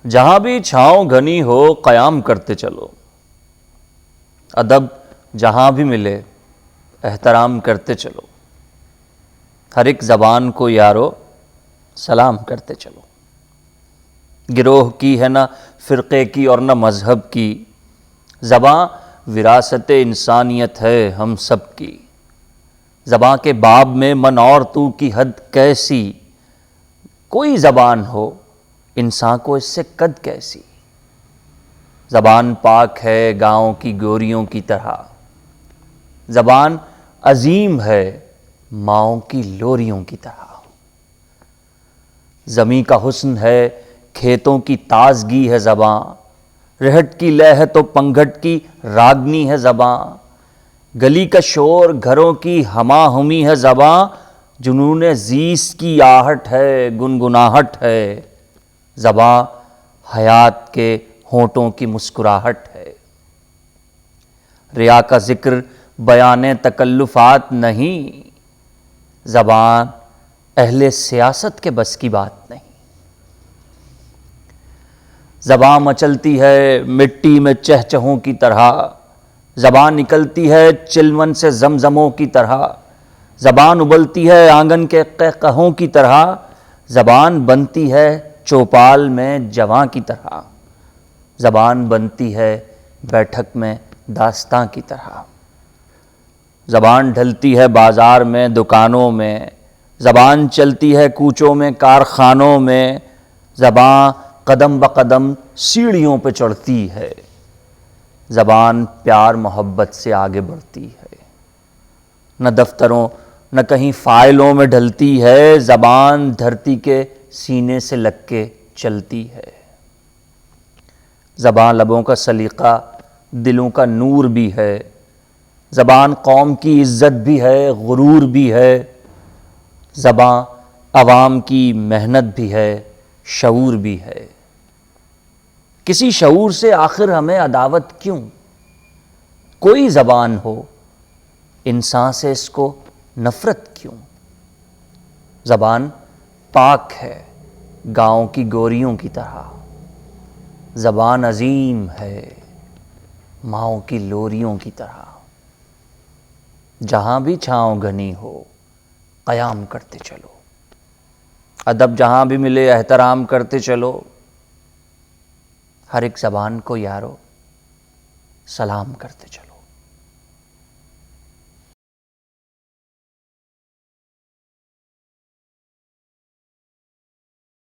جہاں بھی چھاؤں گھنی ہو قیام کرتے چلو، ادب جہاں بھی ملے احترام کرتے چلو، ہر ایک زبان کو یارو سلام کرتے چلو۔ گروہ کی ہے نہ فرقے کی اور نہ مذہب کی، زباں وراثت انسانیت ہے ہم سب کی۔ زباں کے باب میں من اور تو کی حد کیسی، کوئی زبان ہو انسان کو اس سے قد کیسی۔ زبان پاک ہے گاؤں کی گوریوں کی طرح، زبان عظیم ہے ماؤں کی لوریوں کی طرح۔ زمیں کا حسن ہے کھیتوں کی تازگی ہے زباں، رہٹ کی لے ہے تو پنگھٹ کی راگنی ہے زباں۔ گلی کا شور گھروں کی ہما ہمی ہے زباں، جنون زیست کی آہٹ ہے گنگناہٹ ہے زباں، حیات کے ہونٹوں کی مسکراہٹ ہے۔ ریا کا ذکر بیان تکلفات نہیں، زبان اہل سیاست کے بس کی بات نہیں۔ زبان مچلتی ہے مٹی میں چہچہوں کی طرح، زبان نکلتی ہے چلمن سے زمزموں کی طرح، زبان ابلتی ہے آنگن کے قہقہوں کی طرح، زبان بنتی ہے چوپال میں جواں کی طرح، زبان بنتی ہے بیٹھک میں داستاں کی طرح۔ زبان ڈھلتی ہے بازار میں دکانوں میں، زبان چلتی ہے کوچوں میں کارخانوں میں، زبان قدم بقدم سیڑھیوں پہ چڑھتی ہے، زبان پیار محبت سے آگے بڑھتی ہے۔ نہ دفتروں نہ کہیں فائلوں میں ڈھلتی ہے، زبان دھرتی کے سینے سے لگ کے چلتی ہے۔ زبان لبوں کا سلیقہ دلوں کا نور بھی ہے، زبان قوم کی عزت بھی ہے غرور بھی ہے، زبان عوام کی محنت بھی ہے شعور بھی ہے۔ کسی شعور سے آخر ہمیں عداوت کیوں، کوئی زبان ہو انسان سے اس کو نفرت کیوں۔ زبان پاک ہے گاؤں کی گوریوں کی طرح، زبان عظیم ہے ماؤں کی لوریوں کی طرح۔ جہاں بھی چھاؤں گھنی ہو قیام کرتے چلو، ادب جہاں بھی ملے احترام کرتے چلو، ہر ایک زبان کو یارو سلام کرتے چلو۔